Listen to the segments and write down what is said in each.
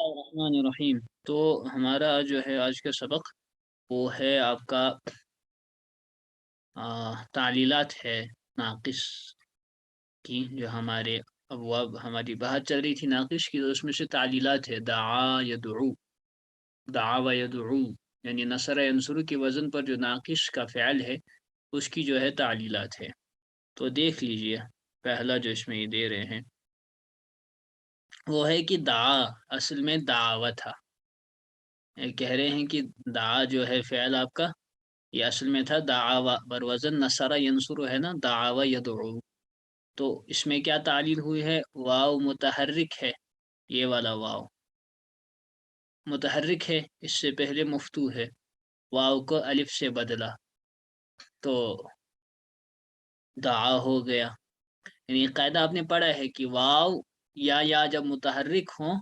रहीम। तो हमारा जो है आज का सबक वो है आपका तालीलात है नाक़िस की। जो हमारे अबवाब हमारी बात चल रही थी नाक़िस की, तो उसमें से तालीलात है दआ व यदउ, यानी नसर यंसुर के वज़न पर जो नाक़िस का फ़िअल है उसकी जो है तालीलात है। तो देख लीजिए, पहला जो इसमें ये दे रहे हैं वो है कि दआ असल में दावा था। ये कह रहे हैं कि दआ जो है फ़िअल आपका, ये असल में था दावा बर वज़न नसरा यंसुर है ना, दावा यदउ। तो इसमें क्या तालील हुई है, वाव मुतहर्रिक है, ये वाला वाव मुतहर्रिक है, इससे पहले मफ्तू है, वाव को अलिफ से बदला तो दआ हो गया। यानी कायदा आपने पढ़ा है कि वाव या जब मुतहर्रिक हों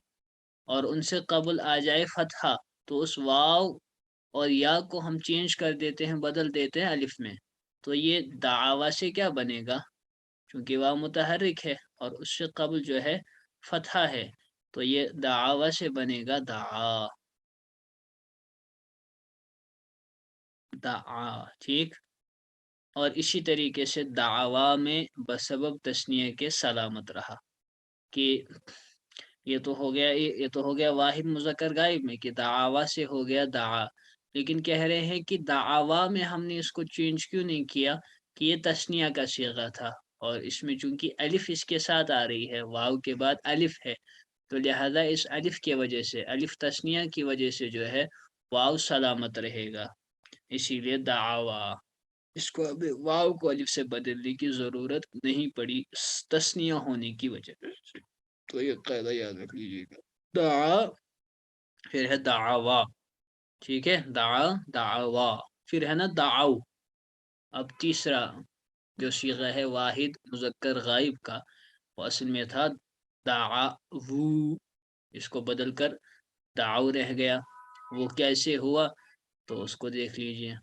और उनसे कबल आ जाए फतहा, तो उस वाव और या को हम चेंज कर देते हैं, बदल देते हैं अलिफ में। तो ये दावा से क्या बनेगा, चूँकि वाव मुतहर्रिक है और उससे क़ब्ल जो है फ़तहा है, तो ये दावा से बनेगा दआ। ठीक। और इसी तरीके से दावा में बसबब तस्निया के सलामत रहा कि ये तो हो गया वाहिद मुज़क्कर गायब में कि दावा से हो गया दआ। लेकिन कह रहे हैं कि दावा में हमने इसको चेंज क्यों नहीं किया कि ये तस्निया का सीगा था, और इसमें चूंकि अलिफ इसके साथ आ रही है, वाव के बाद अलिफ है, तो लिहाजा इस अलिफ के वजह से, अलिफ तस्निया की वजह से जो है वाव सलामत रहेगा। इसीलिए दावा, इसको अभी वाव को अलिफ से बदलने की ज़रूरत नहीं पड़ी तस्निया होने की वजह से। तो ये कायदा याद रख लीजिएगा। दआ, फिर है दावा। ठीक है, दावा, फिर है ना दाऊ। अब तीसरा जो सीगा है वाहिद मुज़क्कर गायब का, वो असल में था दाऊ, इसको बदल कर दाऊ रह गया। वो कैसे हुआ, तो उसको देख लीजिए।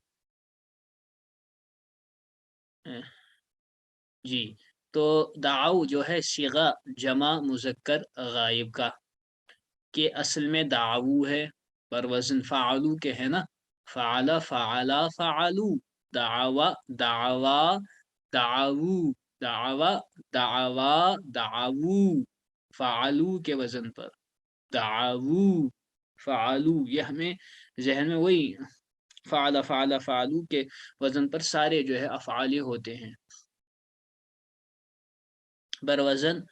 जी, तो दाऊ जो है सीगा जमा मुज़क्कर गायब का, के असल में दाऊ है, पर वज़न फ़ालू के है ना, फ़अला फ़अला फ़अलू, दावा दावा दावू, दावा दावा दावू, फ़अलू के वज़न पर दावू फ़अलू। ये हमें ज़हन में वही फ़अला फ़अला फ़अलू के वज़न पर सारे जो है अफ़आल होते हैं। बरवज़न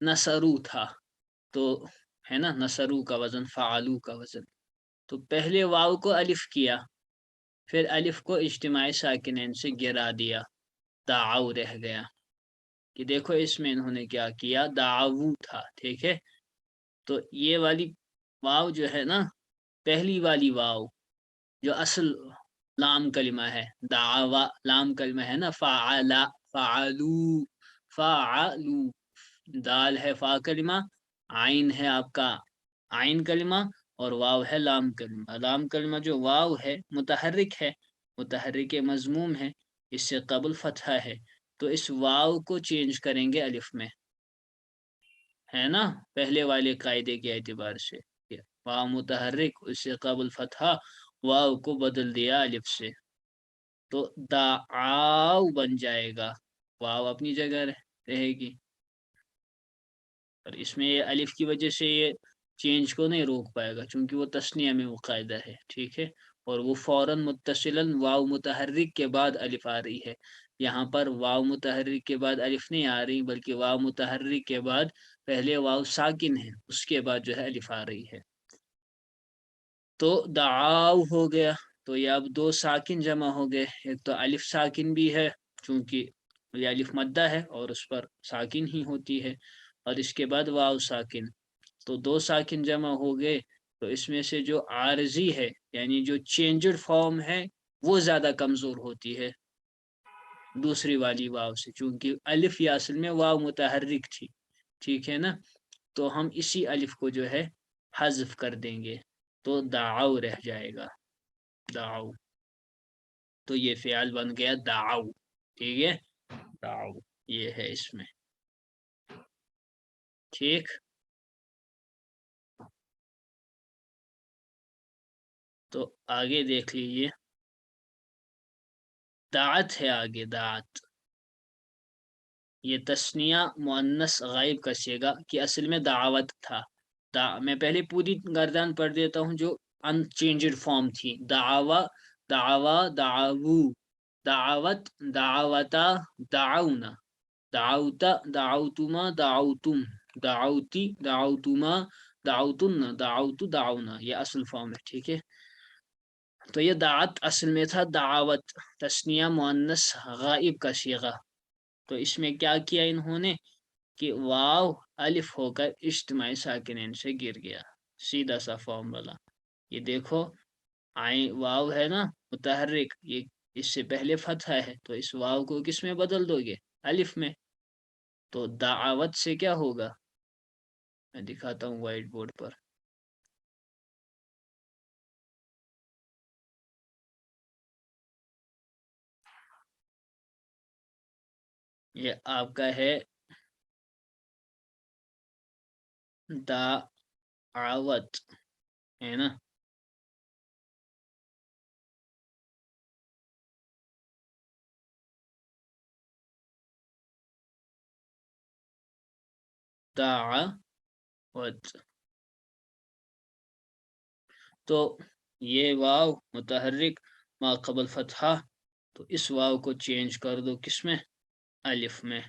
नसरू था, तो है ना, नसरू का वज़न फ़अलू का वज़न। तो पहले वाव को अलिफ किया, फिर अलिफ को इज्तिमाई साकिनैन से गिरा दिया, दाऊ रह गया। कि देखो इसमें इन्होंने क्या किया, दाऊ था, ठीक है। तो ये वाली वाव जो है ना, पहली वाली वाव जो असल लाम कलिमा है, दावा लाम कलिमा है ना, फ़अला फ़अलू फ़अलू, दाल है फ़ा कलिमा, आइन है आपका आइन कलिमा, और वाव है लाम कलिमा। लाम कलिमा जो वाव है मुतहर्रिक है, मुतहर्रिक मज़मूम है, इससे क़ब्ल फ़तहा है, तो इस वाव को चेंज करेंगे अलिफ में, है ना, पहले वाले कायदे के एतबार से। वाव मुतहर्रिक, उससे क़ब्ल फ़तहा, वाव को बदल दिया अलिफ से, तो दाआव बन जाएगा, वाव अपनी जगह रहेगी। और इसमें ये अलिफ की वजह से ये चेंज को नहीं रोक पाएगा, चूँकि वो तस्निया में वो कायदा है, ठीक है। और वो फ़ौरन मुत्तसिलन वाव मुतहर्रिक के बाद अलिफ आ रही है। यहाँ पर वाव मुतहर्रिक के बाद अलिफ नहीं आ रही, बल्कि वाव मुतहर्रिक के बाद पहले वाव साकिन है, उसके बाद जो है अलिफ आ रही है। तो दाआव हो गया, तो ये अब 2 साकिन जमा हो गए। एक तो अलिफ साकिन भी है, चूँकि ये अलिफ मद्दा है और उस पर साकिन ही होती है, और इसके बाद वाव साकिन, तो 2 साकिन जमा हो गए। तो इसमें से जो आरज़ी है, यानी जो चेंज्ड फॉर्म है, वो ज़्यादा कमज़ोर होती है दूसरी वाली वाव से, चूँकि अलिफ या असल में वाव मुतहर्रिक थी, ठीक है ना? तो हम इसी अलिफ को जो है हज़्फ़ कर देंगे, तो दाऊ रह जाएगा, दाऊ। तो ये फ़ियाल बन गया दाऊ, ठीक है? दाऊ, ये है इसमें, ठीक? तो आगे देख लीजिए, दात है आगे, दात। ये तस्निया मुअन्नस गायब का सीगा कि असल में दावत था। मैं पहले पूरी गर्दान पढ़ देता हूँ जो अनचेंज्ड फॉर्म थी। दावा, दावा, दावू, दावत, दावता, दाउना, दाउता, दाउतुमा, दाउतुम, दाउती, दाउतुमा, दाउतुन्ना, दाउतु, दाउना, ये असल फॉर्म है, ठीक है। तो ये दात असल में था दावत, तस्निया मुअन्नस गायब का सीगा। तो इसमें क्या किया इन्होंने कि वाव अलिफ होकर इज्तिमाई साकिनैन से गिर गया, सीधा सा फॉर्मूला। ये देखो, आई वाव है ना मुतहर्रिक, ये इससे पहले फतहा है, तो इस वाव को किस में बदल दोगे? अलिफ में। तो दावत से क्या होगा, मैं दिखाता हूँ व्हाइट बोर्ड पर। ये आपका है दावत, है ना। दावत, तो ये वाव मुतहर्रिक मा कबल फतहा, तो इस वाव को चेंज कर दो किसमें? अलिफ में।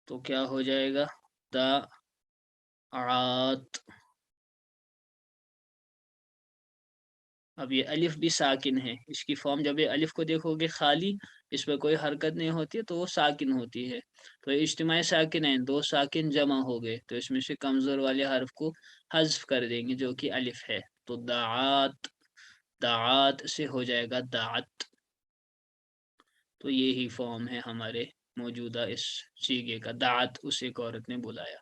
तो क्या हो जाएगा? दाआत। अब ये अलिफ भी साकिन है, इसकी फॉर्म जब ये अलिफ को देखोगे खाली, इस पर कोई हरकत नहीं होती है, तो वो साकिन होती है। तो इज्तिमाई साकिन है, दो साकिन जमा हो गए, तो इसमें से कमजोर वाले हर्फ को हज़्फ कर देंगे जो कि अलिफ है। तो दाआत, दाआत से हो जाएगा दात। तो ये ही फॉर्म है हमारे मौजूदा इस सीगे का, दात उसे एक औरत ने बुलाया।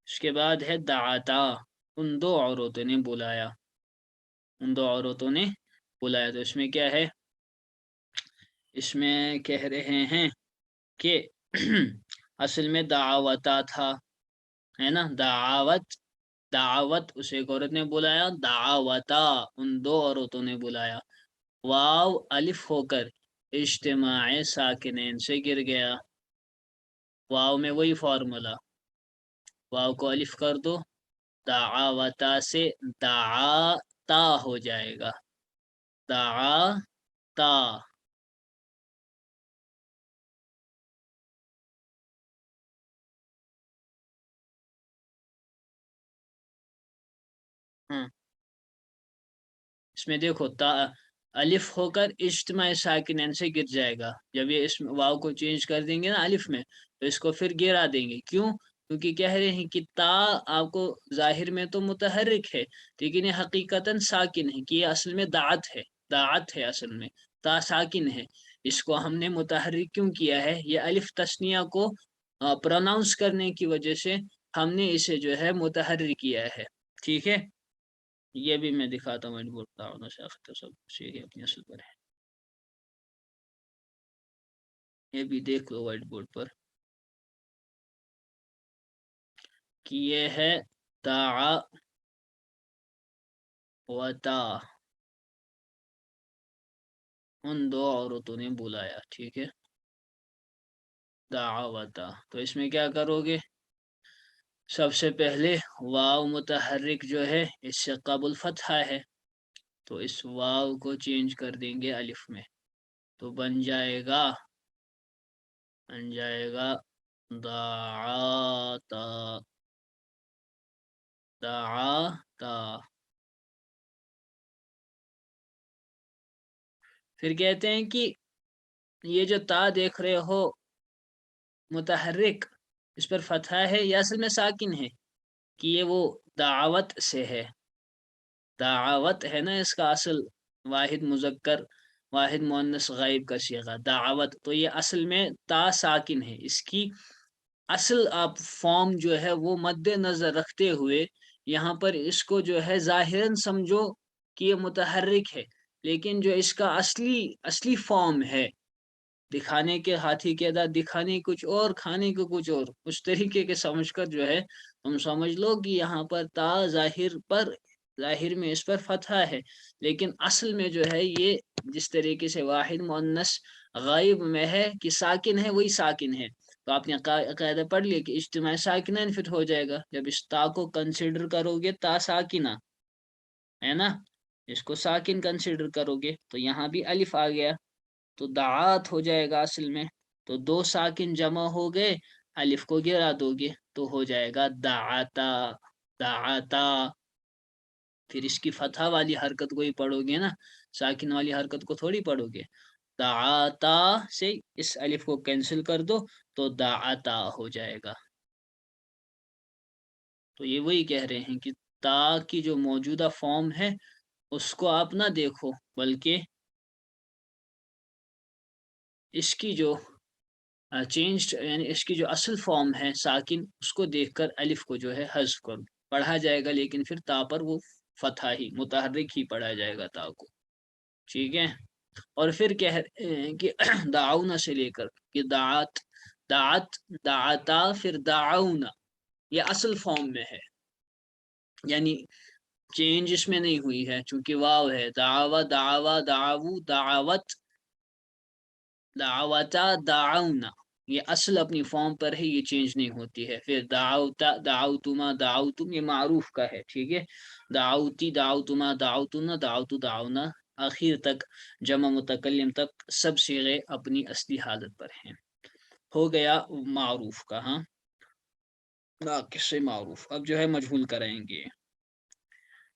इसके बाद है दाता, उन दो औरतों ने बुलाया, उन दो औरतों ने बुलाया। तो इसमें क्या है, इसमें कह रहे हैं कि असल में दावता था, है ना, दावत, दावत उसे एक औरत ने बुलाया, दावता उन दो औरतों ने बुलाया। वाव अलिफ होकर इज्तिमाए साकिनैन से गिर गया। वाव में वही फॉर्मूला, वाव को अलिफ कर दो, दावता से दाता हो जाएगा, दाता। हाँ, इसमें देखो अलिफ होकर इज्तिमाई साकिनैन से गिर जाएगा। जब ये इस वाव को चेंज कर देंगे ना अलिफ में, तो इसको फिर गिरा देंगे। क्यों? क्योंकि कह रहे हैं कि ता आपको जाहिर में तो मुतहर्रिक है, लेकिन ये हकीकतन साकिन है, कि ये असल में दात है, दात है असल में, ता साकिन है। इसको हमने मुतहर्रिक क्यों किया है? ये अलिफ तस्निया को प्रोनाउंस करने की वजह से हमने इसे जो है मुतहर्रिक किया है, ठीक है। ये भी मैं दिखाता हूँ, बोलता हूँ तो सब सीधे अपनी असल पर है। ये भी देख लो व्हाइट बोर्ड पर कि ये है दावता, उन दो औरतों ने बुलाया, ठीक है, दावता। तो इसमें क्या करोगे, सबसे पहले वाव मुतहर्रिक जो है इससे कबल फतहा है, तो इस वाव को चेंज कर देंगे अलिफ में। तो बन जाएगा दाता, दाता। फिर कहते हैं कि ये जो ता देख रहे हो मुतहर्रिक, इस पर फतहा है या असल में साकिन है? कि ये वो दावत से है, दावत है ना इसका असल, वाहिद मुजक्कर वाहिद मुअन्नस गायब का सीगा दावत। तो ये असल में ता साकिन है, इसकी असल आप फॉर्म जो है वो मद्देनजर रखते हुए यहाँ पर इसको जो है जाहिरन समझो कि ये मुतहर्रिक है, लेकिन जो इसका असली असली फॉर्म है दिखाने के हाथी के दांत, दिखाने कुछ और, खाने को कुछ और, उस तरीके के समझ कर जो है तुम समझ लो कि यहाँ पर ता जाहिर में इस पर फतहा है, लेकिन असल में जो है ये जिस तरीके से वाहिद मुअन्नस गायब में है कि साकिन है, वही साकिन है। तो आपने कायदा पढ़ लिया कि इज्तिमा साकिनैन फिर हो जाएगा जब इस ता को कंसिडर करोगे, ता साकिना है ना, इसको साकिन कंसिडर करोगे तो यहाँ भी अलिफ आ गया, तो दाआत हो जाएगा असल में। तो दो साकिन जमा हो गए, अलिफ को गिरा दोगे तो हो जाएगा दाआता, दाआता। फिर इसकी फतहा वाली हरकत को ही पढ़ोगे ना, साकिन वाली हरकत को थोड़ी पढ़ोगे। दाआता से इस अलिफ को कैंसिल कर दो तो दाआता हो जाएगा। तो ये वही कह रहे हैं कि ता की जो मौजूदा फॉर्म है उसको आप ना देखो, बल्कि इसकी जो चेंज यानी इसकी जो असल फॉर्म है साकिन, उसको देखकर अलिफ को जो है हज़्फ करो, पढ़ा जाएगा लेकिन फिर ता पर वो फतहा ही मुतहर्रिक ही पढ़ा जाएगा ता को। ठीक है। और फिर कह रहे हैं कि दाऊना से लेकर कि दात, दात, दाता, फिर दाऊना, ये असल फॉर्म में है, यानी चेंज इसमें नहीं हुई है चूंकि वाव है। दावा, दावा, दावू, दावत, दावता, दाऊना, ये असल अपनी फॉर्म पर है, ये चेंज नहीं होती है। फिर दाउता, दाउतुमा, दाउतुम, ये मारूफ का है। ठीक है। दाउती, दाउतुमा, दाउतुना, दाउतु, दाउना, आखिर तक जमा मुतकल्लिम तक सब सीगे अपनी असली हालत पर हैं। हो गया मारूफ का। हाँ, नाकिस से मारूफ। अब जो है मजहूल कराएंगे।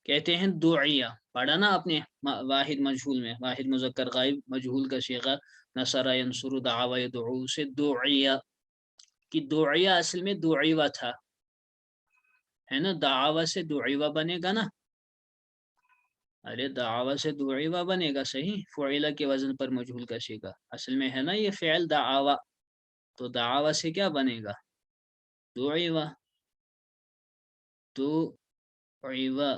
कहते हैं दुइया, पढ़ा ना आपने वाहिद मजहूल में, वाहिद मुज़क्कर गायब मजहूल का सीगा नसरा यंसुरु दावा यदउ से दुइया, कि दुइया असल में दुइवा था, है ना, दावा से दुइवा बनेगा ना, अरे दावा से दुइवा बनेगा, सही, फ़ुइला के वजन पर मजहूल का सीगा असल में है ना ये फ़िल दावा, तो दावा से क्या बनेगा, दुइवा, दुइवा,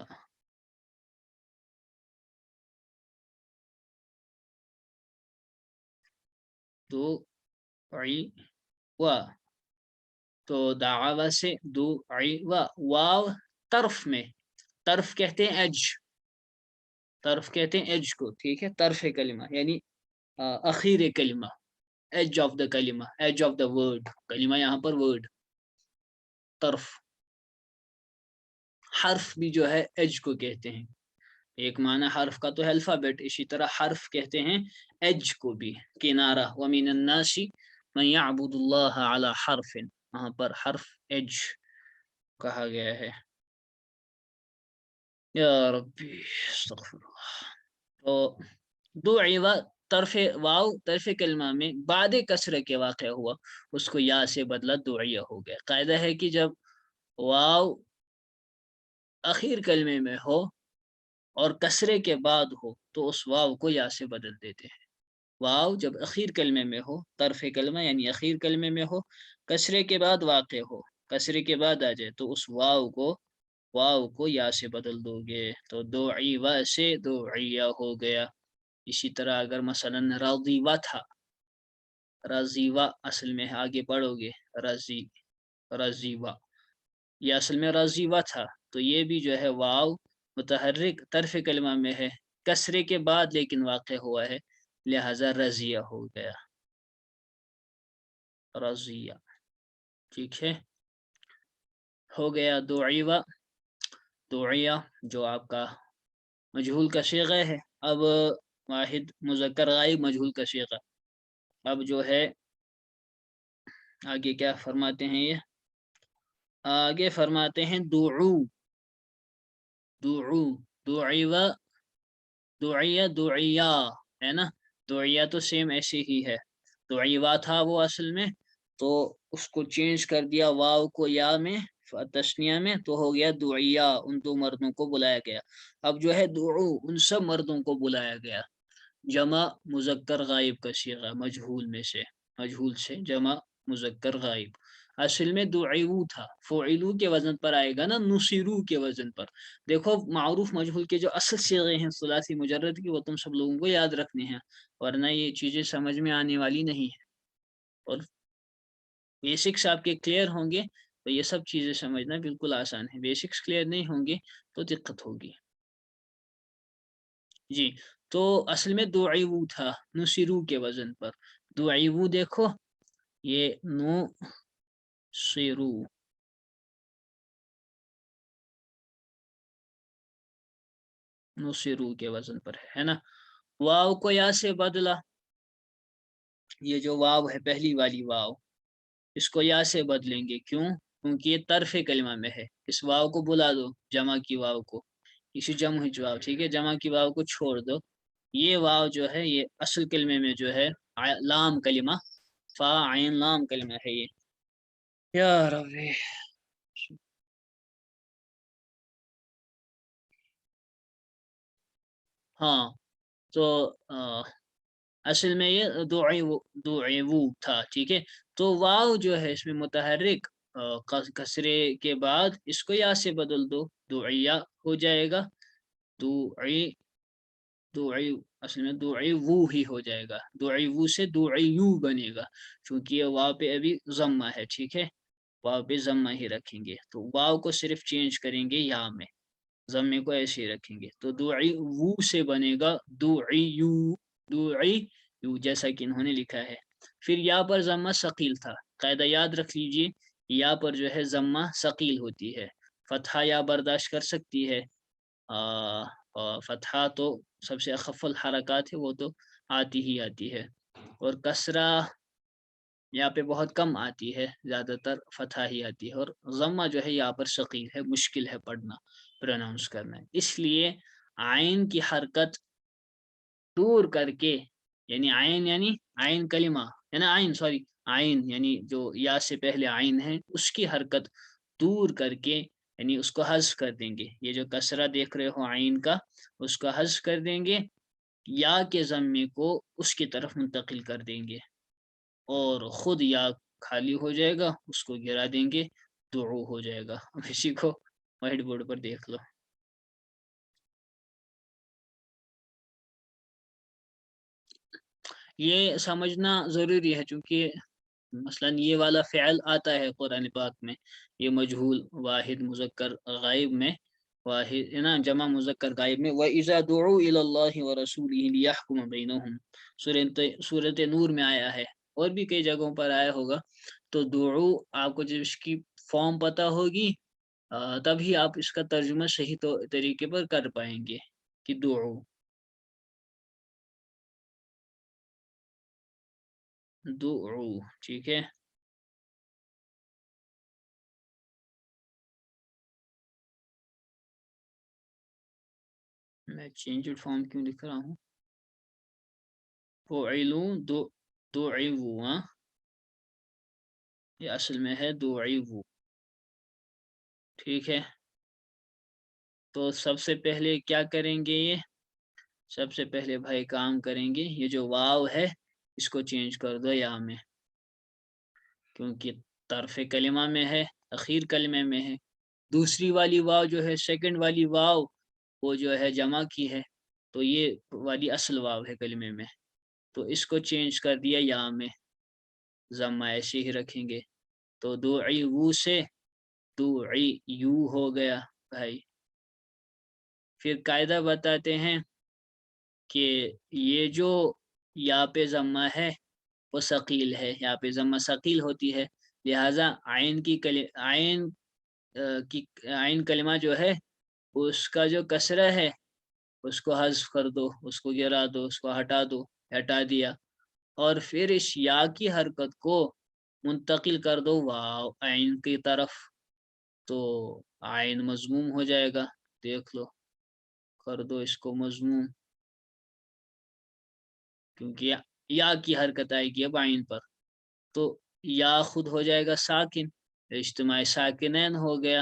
दुइवा, तो दावा से दुइवा, वाव तरफ में, तरफ कहते हैं एज, तरफ कहते हैं एज को। ठीक है, तरफ कलिमा यानी अखीर कलिमा, एज ऑफ द कलिमा, एज ऑफ द वर्ड, कलिमा यहाँ पर वर्ड, तरफ। हर्फ भी जो है एज को कहते हैं, एक माना हर्फ का तो है अल्फाबेट, इसी तरह हर्फ कहते हैं एज को भी, किनारा। व मिनन नासी मन यअबुदुल्लाह अला हर्फिन, वहाँ पर हर्फ एज कहा गया है। या रब्बी अस्तगफिरुल्लाह। तो दुइवा, तरफ़े वाव तरफ़े कलमा में बाद कसरे के वाक़या हुआ, उसको या से बदला दुइया हो गया। कायदा है कि जब वाव आखिर कलमे में हो और कसरे के बाद हो तो उस वाव को या से बदल देते हैं। वाव जब आखिर कलमे में हो, तरफ़े कलमा यानी आखिर कलमे में हो, कसरे के बाद वाक़े हो, कसरे के बाद आ जाए तो उस वाव को या से बदल दोगे, तो दुइवा से दुइया हो गया। इसी तरह अगर मसलन रज़ीवा था, रज़ीवा असल में है, आगे पढ़ोगे रज़ी, रज़ीवा, ये असल में रज़ीवा था, तो ये भी जो है वाव मुतहर्रिक तरफ़ कलमा में है, कसरे के बाद लेकिन वाक़े हुआ है, लिहाजा रज़िया हो गया, रज़िया। ठीक है, हो गया दुइवा, दुइया जो आपका मजहूल का सीगा है। अब वाहिद मुज़क्कर गायब मजहूल का सीगा, अब जो है आगे क्या फरमाते हैं ये, आगे फरमाते हैं दुऊ, दुऊ, दुइवा, दुइया, दुइया, है ना, दुइया तो सेम ऐसे ही है, दुइवा था वो असल में, तो उसको चेंज कर दिया वाव को या में, तस्निया में, तो हो गया दुइया, उन दो मर्दों को बुलाया गया। अब जो है दुऊ, उन सब मर्दों को बुलाया गया, जमा मुज़क्कर गायब का सीगा, मजहूल में से, मजहूल से जमा मुज़क्कर गायब। اصل میں دعیو تھا، فعلو کے وزن پر آئے گا نا، نصیرو کے وزن پر۔ دیکھو معروف مجہول کے جو اصل صیغے ہیں ثلاثی مجرد کی، وہ تم سب لوگوں کو یاد رکھنے ہیں، ورنہ یہ چیزیں سمجھ میں آنے والی نہیں ہیں۔ اور بیسکس آپ کے کلیئر ہوں گے تو یہ سب چیزیں سمجھنا بالکل آسان ہے، بیسکس کلیئر نہیں ہوں گے تو دقت ہوگی۔ جی، تو اصل میں دعیو تھا نصیرو کے وزن پر۔ دعیو دیکھو یہ نصیرو، نصیرو کے وزن پر ہے نا۔ واو کو یا سے بدلا، یہ جو واو ہے پہلی والی واو، اس کو یا سے بدلیں گے، کیوں؟ کیونکہ یہ طرف کلمہ میں ہے۔ اس واو کو بلا دو، جمع کی واو کو، اسی جمع واو، ٹھیک ہے، جمع کی واو کو چھوڑ دو۔ یہ واو جو ہے یہ اصل کلمے میں جو ہے لام کلمہ، فا عین لام کلمہ ہے یہ۔ یا ربی، ہاں تو اصل میں یہ دعیو تھا، ٹھیک ہے۔ تو واو جو ہے اس میں متحرک کسرے کے بعد اس کو یا سے بدل دو، دعیا ہو جائے گا، دعی اصل میں دعیو ہی ہو جائے گا، دعیو سے دعیو بنے گا، چونکہ یہ واو پہ ابھی ضمہ ہے، ٹھیک ہے، واو پہ ضمہ ہی رکھیں گے، تو واو کو صرف چینج کریں گے یا میں، ضمے کو ایسے ہی رکھیں گے، تو دعیو سے بنے گا دعیو، دعیو جیسا کہ انہوں نے لکھا ہے۔ پھر یا پر ضمہ ثقیل تھا، قاعدہ یاد رکھ لیجئے، یا پر جو ہے ضمہ ثقیل ہوتی ہے، فتحہ یا برداشت کر سکتی ہے، فتحہ تو سب سے اخف الحرکات ہے، وہ تو آتی ہی آتی ہے، اور کسرہ یہاں پہ بہت کم آتی ہے، زیادہ تر فتحہ ہی آتی ہے، اور ضمہ جو ہے یہاں پر ثقیل ہے، مشکل ہے پڑھنا، پروناؤنس کرنا، اس لیے عین کی حرکت دور کر کے، یعنی عین کلمہ یعنی عین، سوری عین یعنی جو یا سے پہلے عین ہے اس کی حرکت دور کر کے، یعنی اس کو حذف کر دیں گے، یہ جو کسرہ دیکھ رہے ہو عین کا، اس کو حذف کر دیں گے، یا کے ضمے کو اس کی طرف منتقل کر دیں گے، اور خود یا خالی ہو جائے گا، اس کو گرا دیں گے، دعو ہو جائے گا۔ اب اسی کو وائٹ بورڈ پر دیکھ لو۔ یہ سمجھنا ضروری ہے، چونکہ مثلا یہ والا فعل آتا ہے قرآن پاک میں، یہ مجہول واحد مذکر غائب میں، واحد نا جمع مذکر غائب میں، وَإِذَا دُعُوا إِلَى اللَّهِ وَرَسُولِهِ لِيَحْكُمَ بَيْنَهُمْ، سورۃ نور میں آیا ہے، اور بھی کئی جگہوں پر آیا ہوگا۔ تو دعو آپ کو جب اس کی فارم پتہ ہوگی تبھی آپ اس کا ترجمہ صحیح طریقے پر کر پائیں گے کہ دعو، دعو، ٹھیک ہے۔ میں چینجڈ فارم کیوں لکھ رہا ہوں؟ فعلوا دعو، یہ اصل میں ہے دعو، ٹھیک ہے۔ تو سب سے پہلے کیا کریں گے؟ یہ سب سے پہلے بھائی کام کریں گے، یہ جو واو ہے اس کو چینج کر دو یا میں، کیونکہ طرف کلمہ میں ہے، اخیر کلمے میں ہے۔ دوسری والی واو جو ہے، سیکنڈ والی واو، وہ جو ہے جمع کی ہے، تو یہ والی اصل واو ہے کلمے میں، تو اس کو چینج کر دیا یا میں، ضمہ ایسے ہی رکھیں گے، تو دعیو سے دعیو ہو گیا بھائی۔ پھر قاعدہ بتاتے ہیں کہ یہ جو یا پہ ضمہ ہے وہ ثقیل ہے، یا پہ ضمہ ثقیل ہوتی ہے، لہٰذا عین کلمہ جو ہے اس کا جو کسرہ ہے اس کو حذف کر دو، اس کو گرا دو، اس کو ہٹا دو، ہٹا دیا، اور پھر اس یا کی حرکت کو منتقل کر دو واو عین کی طرف، تو عین مضموم ہو جائے گا، دیکھ لو، کر دو اس کو مضموم، کیونکہ یا کی حرکت آئے گی اب عین پر، تو یا خود ہو جائے گا ساکن، اجتماع ساکنین ہو گیا،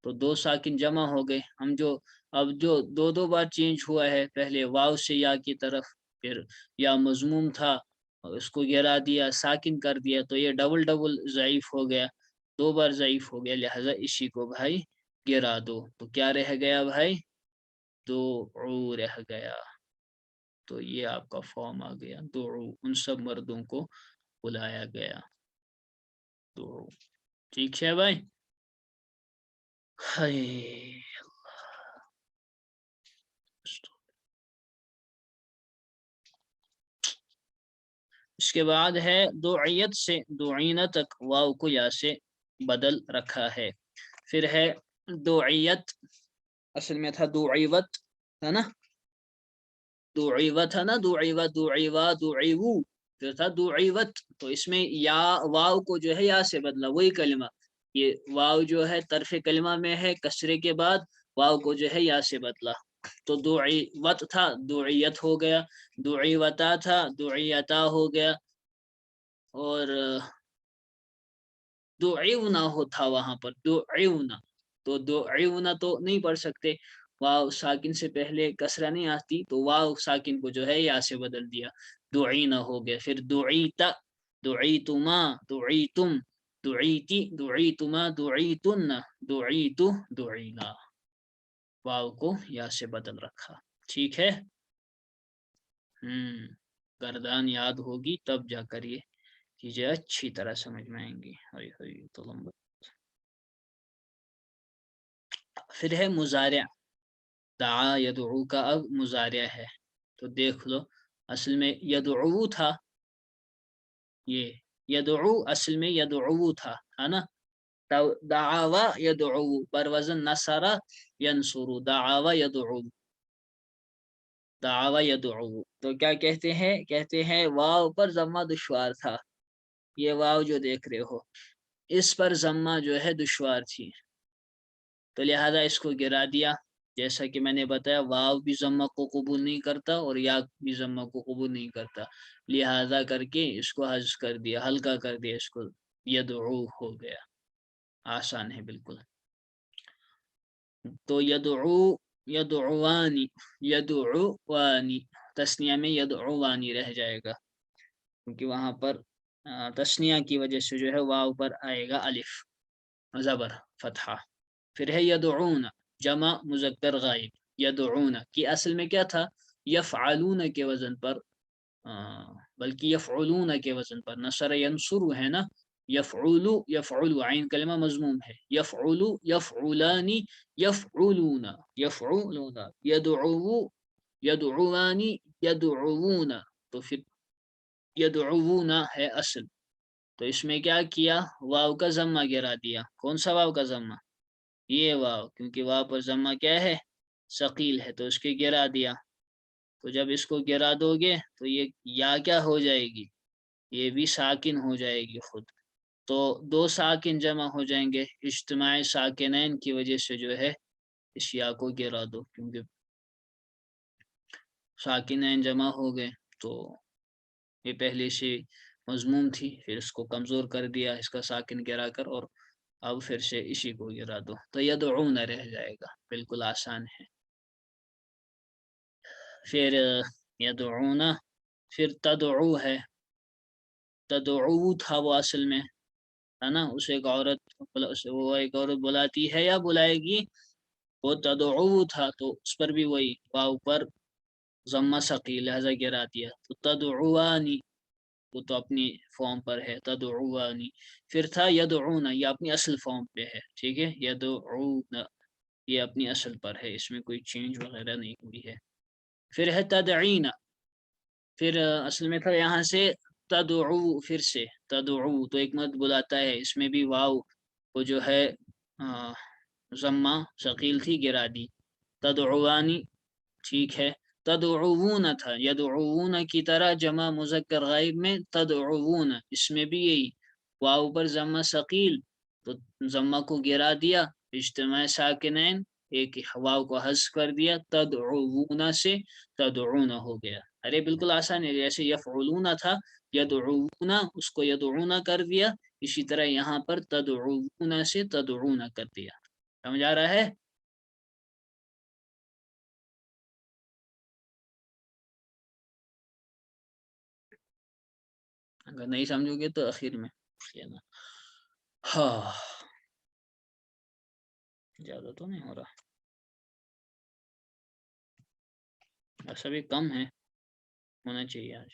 تو دو ساکن جمع ہو گئے۔ ہم جو اب جو دو بار چینج ہوا ہے، پہلے واو سے یا کی طرف، پھر یا مضموم تھا اس کو گرا دیا، ساکن کر دیا، تو یہ ڈبل ضعیف ہو گیا، 2 बार ज़ईफ़ हो गया, लिहाजा इसी को भाई गिरा दो। तो क्या रह गया भाई? दुऊ रह गया। तो ये आपका फॉर्म आ गया दुऊ। उन सब मर्दों को बुलाया गया दुऊ। ठीक है भाई? हाय इसके बाद है दुइयत से दुईना तक वाव को या से बदल रखा है। फिर है दुइयत, असल में था दुइवत, है ना? दुइवा था ना, दुइवा दुइवा दुइवू, फिर था दुइवत। तो इसमें या वाव को जो है या से बदला, वही कलमा। ये वाव जो है तरफ कलमा में है, कसरे के बाद वाव को जो है या से बदला। तो दुइवत था दुइयत हो गया, दुइवता था दुइयता हो गया, और दुइवना हो था वहां पर दुइवना। तो दुइवना तो नहीं पढ़ सकते, वाव साकिन से पहले कसरा नहीं आती, तो वाव साकिन को जो है या से बदल दिया, दुईना हो गया। फिर दुईता दुईतुमा दुईतुम दुईती दुईतुमा दुईतुन्ना दुईतु दुईना, वाव को या से बदल रखा। ठीक है? गर्दान याद होगी तब जाकर ये चीजें अच्छी तरह समझ में आएंगी। तो लंबा। फिर है मुजारिया। दआ यदऊ का अब मुजारिया है। तो देख लो, असल में यदऊ था, ये यदऊ असल में यदऊ था, है ना? दावा यदऊ पर वजन नसरा यनसुरु, दावा यदऊ, दावा यदऊ। तो क्या कहते हैं? कहते हैं वाव पर जम्मा दुश्वार था। ये वाव जो देख रहे हो, इस पर जम्मा जो है दुश्वार थी, तो लिहाजा इसको गिरा दिया। जैसा कि मैंने बताया, वाव भी जम्मा को कबूल नहीं करता और या भी जम्मा को कबूल नहीं करता, लिहाजा करके इसको हज कर दिया, हल्का कर दिया इसको, यदऊ हो गया। आसान है बिल्कुल। तो यदऊ यदुवानी यदुवानी, तस्निया में यदुवानी रह जाएगा, क्योंकि वहां पर तस्निया की वजह से जो है वाव पर आएगा अलिफ जबर फतहा। फिर है यदऊना, जमा मुजक्कर गायब। यदऊना की असल में क्या था? यफ़अलून के वजन पर, बल्कि यफ़उलून के वजन पर, नसर यंसुरु है ना, यफ़उलु यफ़उलु, आइन कलमा मजमूम है, यफ़उलु यफ़उलानी यफ़उलूना यफ़उलूना, यदऊ यदउआनी यदउऊना। तो फिर यदउऊना है असल। तो इसमें क्या किया? वाव का जम्मा गिरा दिया। कौन सा वाव का जम्मा? ये वाव, क्योंकि वाव पर जम्मा क्या है? शकील है, तो इसके गिरा दिया। तो जब इसको गिरा दोगे तो ये या क्या हो जाएगी? ये भी साकिन हो जाएगी खुद। तो 2 साकिन जमा हो जाएंगे, इज्तिमाई साकिनैन की वजह से जो है इस या को गिरा दो, क्योंकि साकिनैन जमा हो गए। तो ये पहले से मजमूम थी, फिर इसको कमजोर कर दिया इसका साकिन गिरा कर, और अब फिर से इसी को गिरा दो, तो यदऊन रह जाएगा। बिल्कुल आसान है। फिर यदऊना, फिर तदऊ है। तदऊ था वो असल में, है ना? उसे एक औरत, वो एक औरत बुलाती है या बुलाएगी, वो तदऊ था, तो उस पर भी वही वाव पर जम्मा सकील, लिहाजा गिरा दिया। तो तदउआनी, वो तो अपनी फॉर्म पर है, तदउआनी। फिर था यदऊना, ये अपनी असल फॉर्म पे है, ठीक है? यदऊना ये अपनी असल पर है, इसमें कोई चेंज वगैरह नहीं हुई है। फिर है तदईना। फिर असल में था यहाँ से तदऊ, फिर से तदऊ, तो एक मर्द बुलाता है, इसमें भी वाव वो जो है जम्मा शकील थी, गिरा दी। तदउआनी, ठीक है। तदउऊन था, यदउऊन की तरह जमा मुजक्कर गायब में तदउऊन, इसमें भी यही वाव पर जम्मा शकील, तो जम्मा को गिरा दिया, इज्तिमा साकिनैन, एक वाव को हज़्फ कर दिया, तदउऊना से तदउना हो गया। अरे बिल्कुल आसान है, जैसे यफ़उलूना था, यदउना उसको यदउना कर दिया, इसी तरह यहाँ पर तदउना से तदउना कर दिया। समझ आ रहा है? अगर नहीं समझोगे तो आखिर में पूछ लेना। ہاں زیادہ تو نہیں ہو رہا، ایسا بھی کم ہے، ہونا چاہیے آج،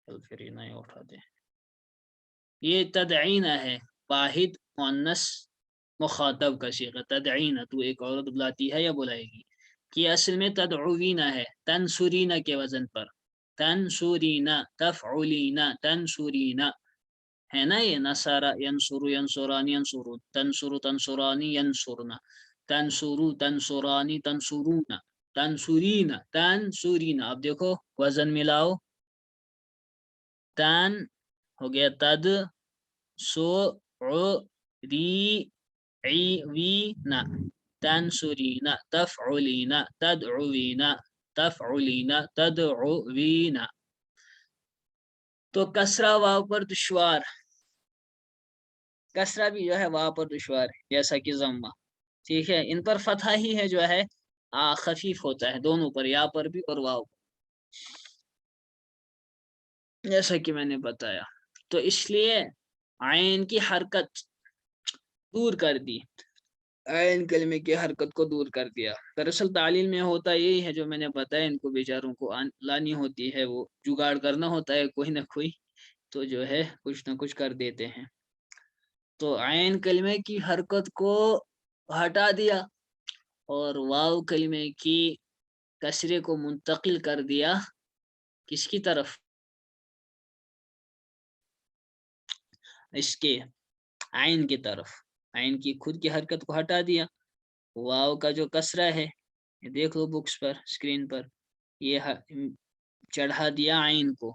کل پھر یہ نہیں اٹھاتے۔ یہ تدعین ہے، واحد مؤنث مخاطب کا صیغہ تدعین، تو ایک عورت بلاتی ہے یا بلائے گی، کہ اصل میں تدعوین ہے تنصرین کے وزن پر، تنصرین تفعلین تنصرین ہے نا، یہ نصارا ینصرو ینصرانی ینصرو تنصرو تنصرانی ینصرنا تنصرو تنصرانی تنصرون تنصرین تنصرین، اب دیکھو وزن ملاؤ، تن ہو گیا تد سو ری عی وی نا تنصرین تفعلین تدعوین تفعلین تدعوین، تو کسرہ واو پر دشوار، کسرہ بھی جو ہے واو پر دشوار ہے جیسا کہ ضمہ، ٹھیک ہے، ان پر فتحہ ہی ہے جو ہے خفیف ہوتا ہے، دونوں پر، یا پر بھی اور واو پر، جیسا کہ میں نے بتایا، تو اس لیے عین کی حرکت دور کر دی، عین کلمے کی حرکت کو دور کر دیا۔ دراصل تعلیل میں ہوتا یہی ہے جو میں نے بتایا، ان کو بیچاروں کو لانی ہوتی ہے، وہ جگاڑ کرنا ہوتا ہے کوئی نہ کوئی، تو جو ہے کچھ نہ کچھ کر دیتے ہیں، تو عین کلمے کی حرکت کو ہٹا دیا اور واو کلمے کی کسرے کو منتقل کر دیا کس کی طرف، اس کے عین کی طرف، عین کی خود کی حرکت کو ہٹا دیا، واو کا جو کسرہ ہے یہ دیکھ لو بکس پر اسکرین پر، یہ چڑھا دیا عین کو،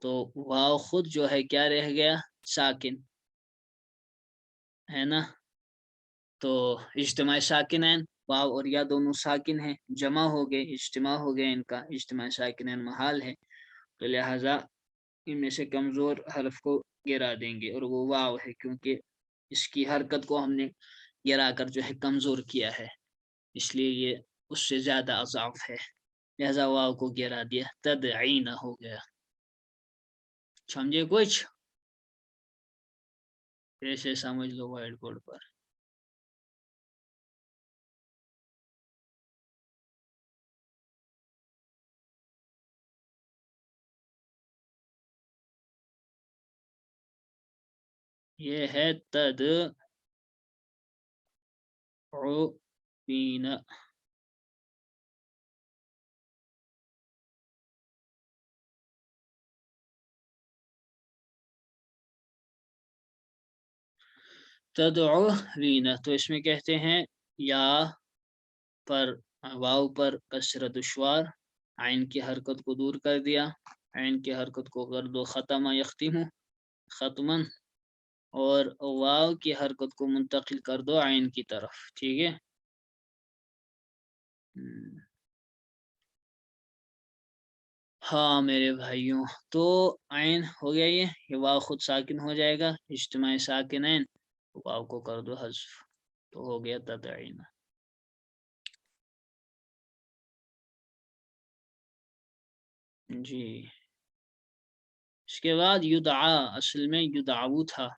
تو واو خود جو ہے کیا رہ گیا، ساکن ہے نا، تو اجتماع ساکنین، واو اور یا دونوں ساکن ہیں، جمع ہو گئے، اجتماع ہو گئے، ان کا اجتماع ساکنین محال ہے، تو لہذا ان میں سے کمزور حرف کو گرا دیں گے، اور وہ واو ہے کیونکہ اس کی حرکت کو ہم نے گرا کر جو ہے کمزور کیا ہے، اس لیے یہ اس سے زیادہ اضعاف ہے، لہذا واو کو گرا دیا، تدعین ہو گیا، سمجھے کچھ، ایسے سمجھ لو وائٹ بورڈ پر، یہ ہے تدعوین، تدعوین، تو اس میں کہتے ہیں یا پر واو پر کسرہ دشوار، عین کی حرکت کو دور کر دیا، عین کی حرکت کو کر دو ختم یختم ختما، اور واو کی حرکت کو منتقل کر دو عین کی طرف، ٹھیک ہے، ہاں میرے بھائیوں، تو عین ہو گیا، یہ واو خود ساکن ہو جائے گا، اجتماع ساکنین، واو کو کر دو حذف، تو ہو گیا تدعین، جی، اس کے بعد یدعا، اصل میں یدعو تھا،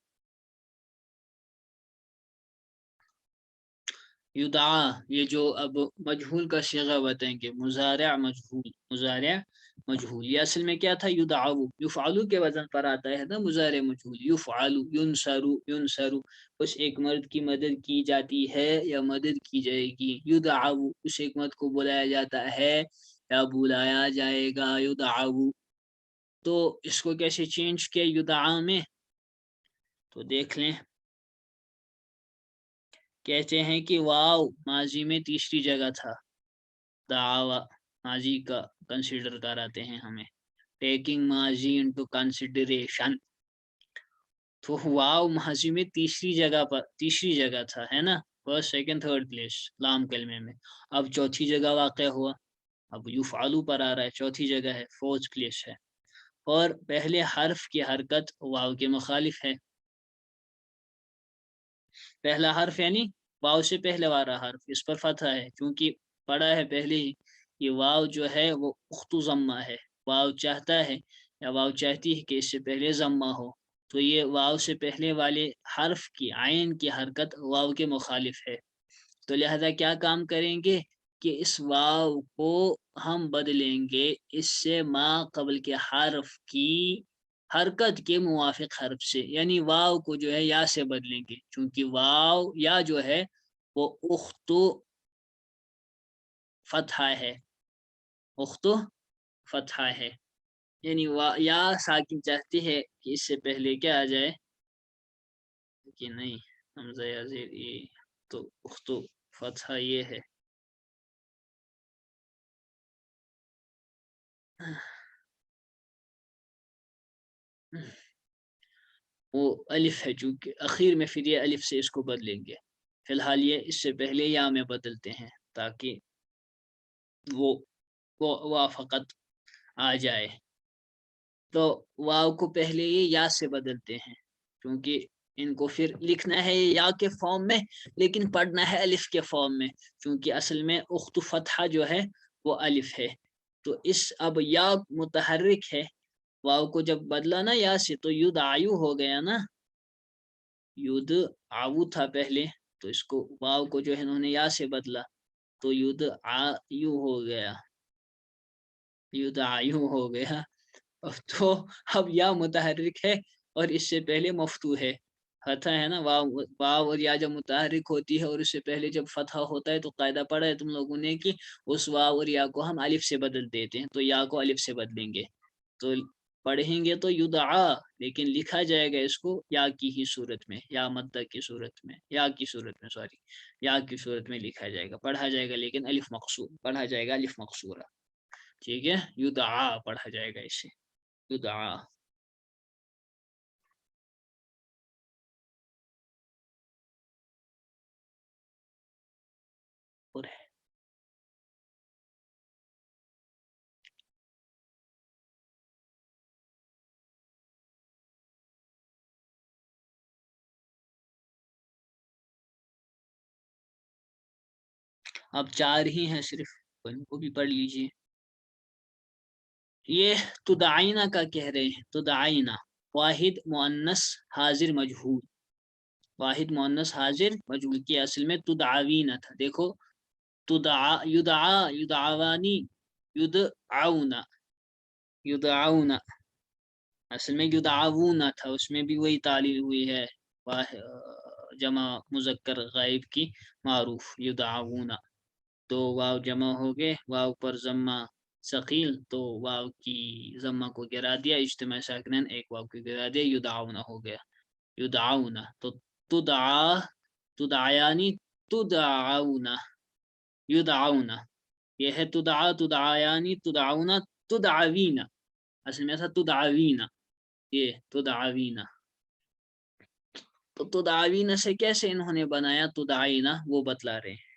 یدعا، یہ جو اب مجہول کا صیغہ بتائیں گے، مضارع مجہول، مضارع مجہول، یہ اصل میں کیا تھا، یدعو، یفعلو کے وزن پر آتا ہے نا مضارع مجہول، یفعلو ینصرو ینصرو، اس ایک مرد کی مدد کی جاتی ہے یا مدد کی جائے گی، یدعو، اس ایک مرد کو بلایا جاتا ہے یا بلایا جائے گا، یدعو، تو اس کو کیسے چینج کیا یدعا میں، تو دیکھ لیں، کہتے ہیں کہ واو ماضی میں تیسری جگہ تھا، دعوا ماضی کا کنسیڈر کراتے ہیں ہمیں، ٹیکنگ ماضی انٹو کنسیڈریشن، تو واو ماضی میں تیسری جگہ تھا، ہے نا، فرسٹ سیکنڈ تھرڈ پلیس لام کلمے میں، اب چوتھی جگہ واقع ہوا، اب یفعلو پر آ رہا ہے، چوتھی جگہ ہے، فورتھ پلیس ہے، اور پہلے حرف کی حرکت واو کے مخالف ہے، پہلا حرف یعنی واو سے پہلے والا حرف، اس پر فتح ہے کیونکہ پڑا ہے پہلے ہی، یہ واو جو ہے وہ اخت ضمہ ہے، واو چاہتا ہے یا واو چاہتی ہے کہ اس سے پہلے ضمہ ہو، تو تو یہ واو سے پہلے والے حرف کی عین کی حرکت واو کے مخالف ہے، تو لہذا کیا کام کریں گے کہ اس واو کو ہم بدلیں گے اس سے ما قبل کے حرف کی حرکت کے موافق حرف سے، یعنی واو کو جو ہے یا سے بدلیں گے، چونکہ واو یا جو ہے وہ اختو فتحہ ہے، اختو فتحہ ہے، یعنی یا ساکن چاہتی ہے کہ اس سے پہلے کیا آ جائے کہ نہیں حمزہ یا زیر، یہ تو اختو فتحہ یہ ہے، وہ الف ہے، چونکہ اخیر میں پھر یہ الف سے اس کو بدلیں گے، فی الحال یہ اس سے پہلے یا میں بدلتے ہیں تاکہ وہ وافقت آ جائے، تو واو کو پہلے یہ یا سے بدلتے ہیں، کیونکہ ان کو پھر لکھنا ہے یا کے فارم میں لیکن پڑھنا ہے الف کے فارم میں، کیونکہ اصل میں اخت فتحہ جو ہے وہ الف ہے، تو اس اب یا متحرک ہے، واو کو جب بدلا نا یا سے تو ید آیو ہو گیا نا، ید آو تھا پہلے، تو اس کو واو کو جو ہے انہوں نے یا سے بدلا تو ید آیو ہو گیا، ید آیو ہو گیا، تو اب یا متحرک ہے اور اس سے پہلے مفتوح ہے، فتح ہے نا، واو اور یا جب متحرک ہوتی ہے اور اس سے پہلے جب فتح ہوتا ہے تو قاعدہ پڑھا ہے تم لوگوں نے کہ اس واو اور یا کو ہم الف سے بدل دیتے ہیں، تو یا کو الف سے بدلیں گے، تو پڑھیں گے تو یدعا، لیکن لکھا جائے گا اس کو یا کی ہی صورت میں، یا مدہ کی صورت میں، یا کی صورت میں، سوری یا کی صورت میں لکھا جائے گا، پڑھا جائے گا لیکن الف مقصور پڑھا جائے گا، الف مقصورہ، ٹھیک ہے، یدعا پڑھا جائے گا اسے، یدعا۔ اور اب چار ہی ہیں صرف، ان کو بھی پڑھ لیجئے، یہ تدعینہ کا کہہ رہے ہیں، تدعینہ واحد مؤنث حاضر مجہول، واحد مؤنث حاضر مجہول کی اصل میں تدعوینہ تھا، دیکھو یدعا یدعوانی یدعون، یدعون اصل میں یدعون تھا، اس میں بھی وہی تعلیل ہوئی ہے جمع مذکر غائب کی معروف یدعون، تو واو جمع ہو گئے، واو پر ضمہ ثقیل، تو واو کی ضمہ کو گرا دیا، اجتماع ساکنین ایک واو کو گرا دیا، یدعون ہو گیا، یدعون، تو تدعا تدعیانی تدعون، یدعون، یہ ہے تدعا تدعیانی تدعون تدعوین، اصل میں ایسا تدعوین، یہ تدعوین، تو تدعوین سے کیسے انہوں نے بنایا تدعینا وہ بتلا رہے ہیں،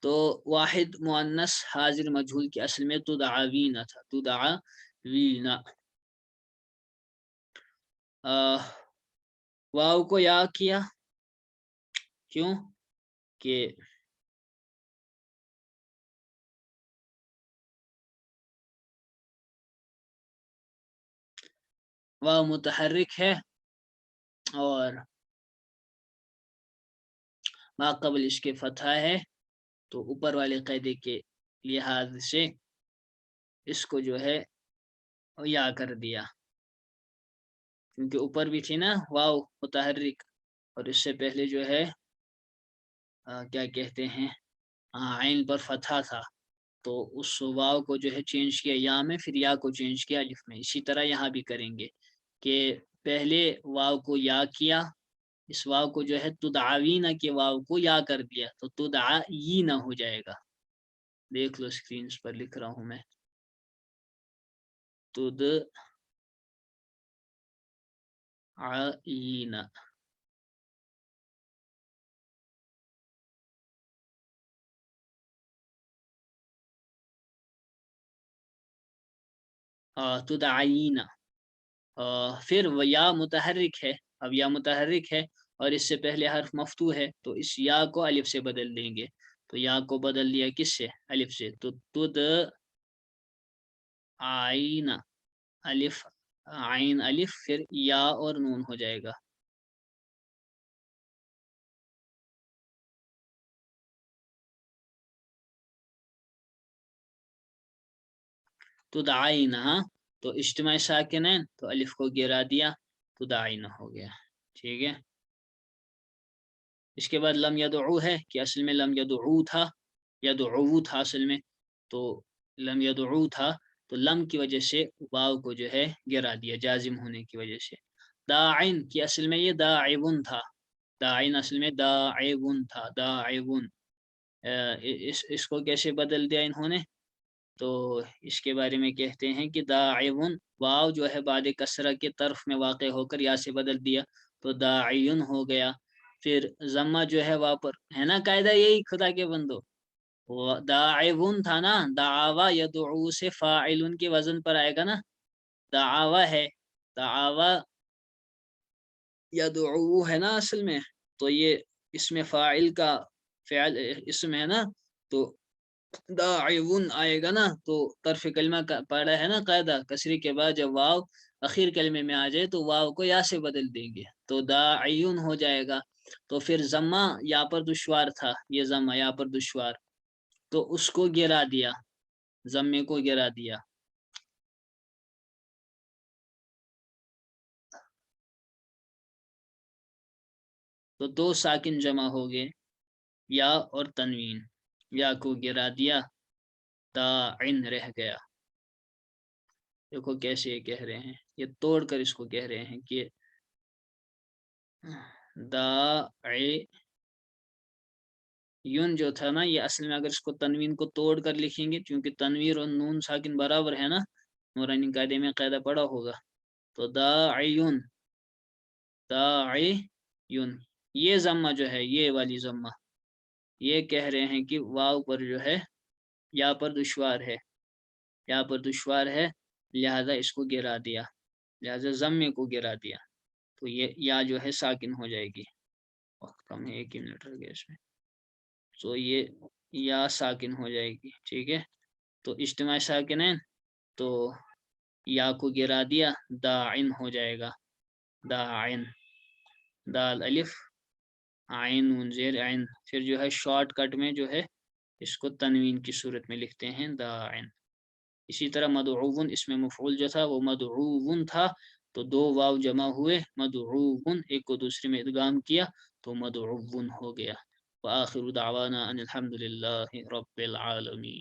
تو واحد مؤنث حاضر مجہول کی اصل میں تدعوین تھا، تدعوین، واو کو یا کیا، کیوں کہ واو متحرک ہے اور ما قبل اس کے فتح ہے، تو اوپر والے قاعدے کے لحاظ سے اس کو جو ہے یا کر دیا، کیونکہ اوپر بھی تھی نا واو متحرک اور اس سے پہلے جو ہے کیا کہتے ہیں عین پر فتح تھا، تو اس واو کو جو ہے چینج کیا یا میں، پھر یا کو چینج کیا الف میں، اسی طرح یہاں بھی کریں گے کہ پہلے واو کو یا کیا، اس واو کو جو ہے تدعوینہ کے واو کو یا کر دیا، تو تدعینہ ہو جائے گا، دیکھ لو اسکرینز پر لکھ رہا ہوں میں، تدعینہ، تدعینہ، پھر یا متحرک ہے، اب یا متحرک ہے اور اس سے پہلے حرف مفتوح ہے تو اس یا کو الف سے بدل دیں گے. تو یا کو بدل دیا کس سے؟ الف سے. تو تد آئین، الف عین الف پھر یا اور نون ہو جائے گا. تدعین، ہاں تو اجتماع ساکنین تو الف کو گرا دیا، تدعین ہو گیا. ٹھیک ہے. اس کے بعد لم یدعو ہے کہ اصل میں لم یدعو تھا، یدعو تھا اصل میں، تو لم یدعو تھا تو لم کی وجہ سے واو کو جو ہے گرا دیا جازم ہونے کی وجہ سے. داعین کی اصل میں یہ داعون تھا، داعین اصل میں داعون تھا، داعون. اس کو کیسے بدل دیا انہوں نے؟ تو اس کے بارے میں کہتے ہیں کہ داعون واو جو ہے بعد کسرہ کے طرف میں واقع ہو کر یا سے بدل دیا تو داعین ہو گیا. پھر ضمہ جو ہے وہاں پر ہے نا قاعدہ یہی خدا کے بندو، داعون تھا نا، دعاوا یدعو سے فاعل کے وزن پر آئے گا نا، دعاوا ہے، دعاوا یدعو ہے نا اصل میں، تو یہ اس میں فاعل کا فعل اسم ہے نا، تو داعون آئے گا نا. تو طرف کلمہ کا پڑھا ہے نا قاعدہ، کسری کے بعد جب واو اخیر کلمے میں آ جائے تو واو کو یا سے بدل دیں گے تو داعیون ہو جائے گا. تو پھر ضمہ یا پر دشوار تھا، یہ ضمہ یا پر دشوار، تو اس کو گرا دیا، ضمے کو گرا دیا. تو دو ساکن جمع ہو گئے، یا اور تنوین. یا کو گرا دیا، داعن رہ گیا. دیکھو کیسے یہ کہہ رہے ہیں، یہ توڑ کر اس کو کہہ رہے ہیں کہ یون جو تھا نا، یہ اصل میں اگر اس کو تنوین کو توڑ کر لکھیں گے، کیونکہ تنویر اور نون ساکن برابر ہے نا، نورانی قاعدے میں قاعدہ پڑا ہوگا. تو داعیون، داعیون، یہ ضمہ جو ہے، یہ والی ضمہ، یہ کہہ رہے ہیں کہ واو پر جو ہے یا پر دشوار ہے، یا پر دشوار ہے، لہذا اس کو گرا دیا، لہذا ضمے کو گرا دیا. تو یہ یا جو ہے ساکن ہو جائے گی. وقت کم ہے، 1 ہی منٹ رہ گیا اس میں. تو یہ یا ساکن ہو جائے گی. ٹھیک ہے. تو اجتماع ساکن ہے تو یا کو گرا دیا، داعن ہو جائے گا، داعن، دال الف عین نون زیر عین. پھر جو ہے شارٹ کٹ میں جو ہے اس کو تنوین کی صورت میں لکھتے ہیں داعن. اسی طرح مدعوون اس میں مفعول جو تھا وہ مدعوون تھا، تو دو واو جمع ہوئے، مدعوون ایک کو دوسرے میں ادغام کیا تو مدعوون ہو گیا. وآخر دعوانا ان الحمد للہ رب العالمین.